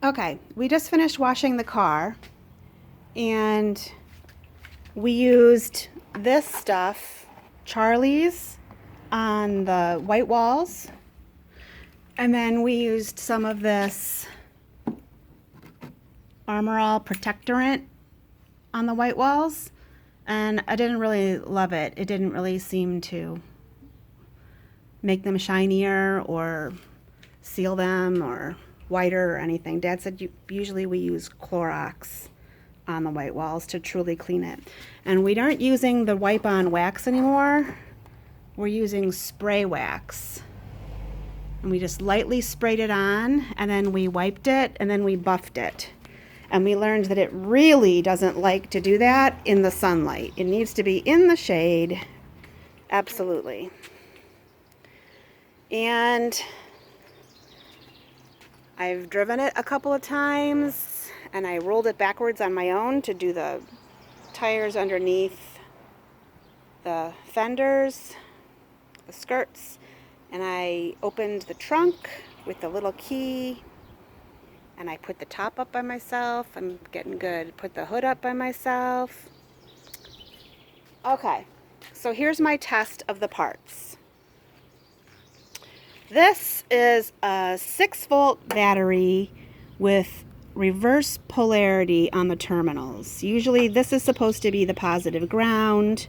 Okay, we just finished washing the car and we used this stuff, Charlie's, on the white walls. And then we used some of this Armor All Protectorant on the white walls. And I didn't really love it. It didn't really seem to make them shinier or seal them or whiter or anything. Dad said usually we use Clorox on the white walls to truly clean it. And we aren't using the wipe-on wax anymore. We're using spray wax. And we just lightly sprayed it on, and then we wiped it, and then we buffed it. And we learned that it really doesn't like to do that in the sunlight. It needs to be in the shade. Absolutely. And I've driven it a couple of times, and I rolled it backwards on my own to do the tires underneath the fenders, the skirts, and I opened the trunk with the little key, and I put the top up by myself. I'm getting good. Put the hood up by myself. Okay, so here's my test of the parts. This is a 6-volt battery with reverse polarity on the terminals. Usually this is supposed to be the positive ground,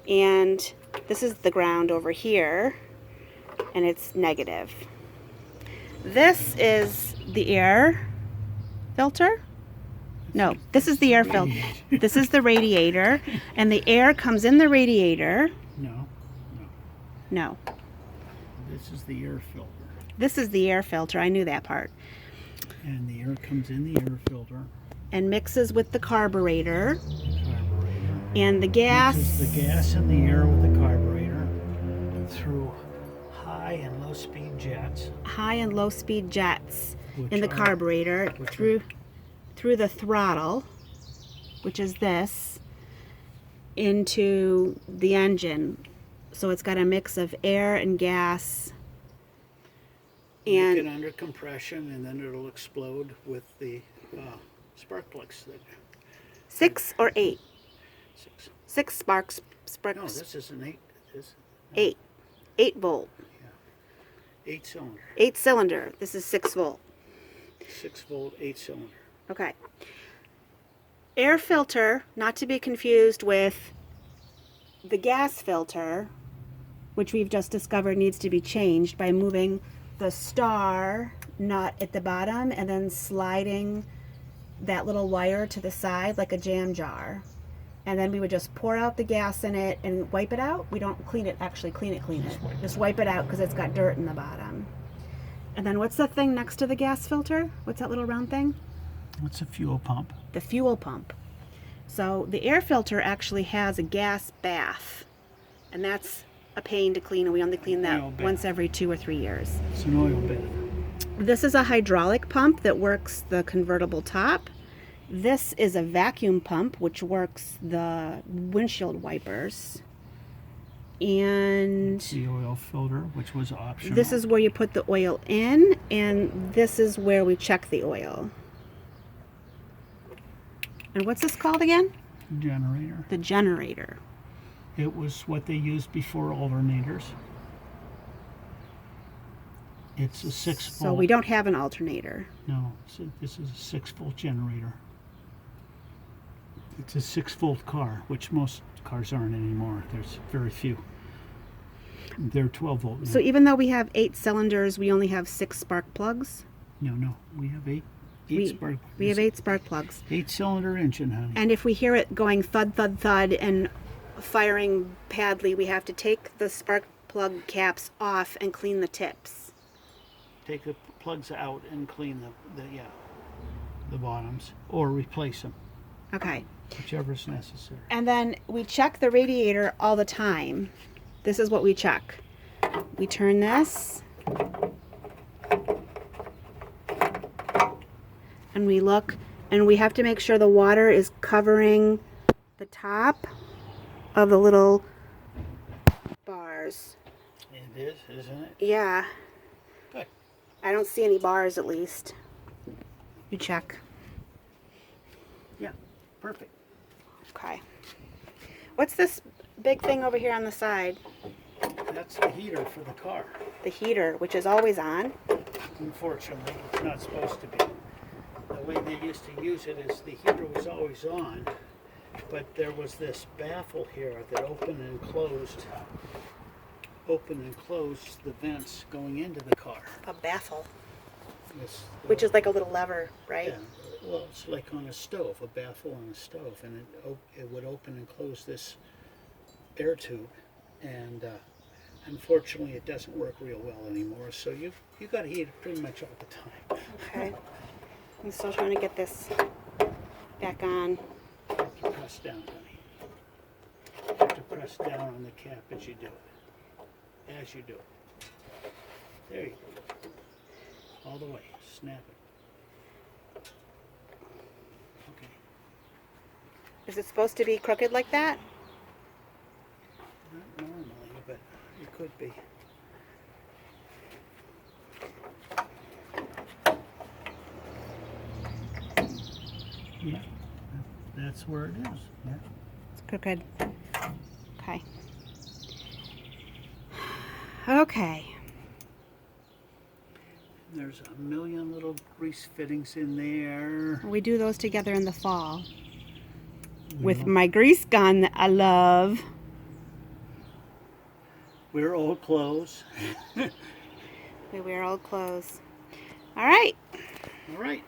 and this is the ground over here, and it's negative. This is the air filter. No, this is the air filter. This is the radiator, and the air comes in the radiator. No. This is the air filter. This is the air filter. I knew that part. And the air comes in the air filter. And mixes with the carburetor. And the gas. Mixes the gas and the air with the carburetor through high and low speed jets. High and low speed jets in the carburetor through the throttle, which is this, into the engine. So it's got a mix of air and gas. And get under compression, and then it'll explode with the spark plugs. 6 or 8? 6. 6 sparks. No, this is an 8. This, no. 8. 8 volt. Yeah. 8 cylinder. 8 cylinder. This is 6 volt. 6 volt, 8 cylinder. Okay. Air filter, not to be confused with the gas filter, which we've just discovered needs to be changed by moving the star nut at the bottom and then sliding that little wire to the side like a jam jar. And then we would just pour out the gas in it and wipe it out. We don't clean it, actually clean it. Just wipe it out because it's got dirt in the bottom. And then what's the thing next to the gas filter? What's that little round thing? What's a fuel pump? The fuel pump. So the air filter actually has a gas bath, and that's a pain to clean, and we only clean that once every 2 or 3 years. It's an oil bath. This is a hydraulic pump that works the convertible top. This is a vacuum pump which works the windshield wipers. And the oil filter, which was optional. This is where you put the oil in, and this is where we check the oil. And what's this called again? Generator. The generator. It was what they used before alternators. It's a 6 volt. So we don't have an alternator. No, this is a 6 volt generator. It's a 6 volt car, which most cars aren't anymore. There's very few. They're 12 volt now. So even though we have 8 cylinders, we only have 6 spark plugs? No, we have 8 spark. We have 8 spark plugs. 8 cylinder engine, honey. And if we hear it going thud, thud, thud, and firing badly, we have to take the spark plug caps off and clean the tips. Take the plugs out and clean the bottoms, or replace them. Okay. Whichever is necessary. And then we check the radiator all the time. This is what we check. We turn this, and we look, and we have to make sure the water is covering the top of the little bars. It is, isn't it? Yeah. Good. I don't see any bars, at least. You check. Yeah, perfect. Okay. What's this big thing over here on the side? That's the heater for the car. The heater, which is always on. Unfortunately, it's not supposed to be. The way they used to use it is the heater was always on, but there was this baffle here that opened and closed the vents going into the car. A baffle, This, which is like a little lever, right? yeah, well, it's like on a stove, a baffle on a stove, and it would open and close this air tube, and unfortunately, it doesn't work real well anymore. So you got to heat it pretty much all the time. Okay. I'm still trying to get this back on. You press down, honey. You have to press down on the cap as you do it. As you do it. There you go. All the way. Snap it. Okay. Is it supposed to be crooked like that? Not normally, but it could be. Yeah, that's where it is. Yeah. It's crooked. Okay. Okay. There's a million little grease fittings in there. We do those together in the fall We with will- my grease gun that I love. We're old clothes. We wear old clothes. All right. All right.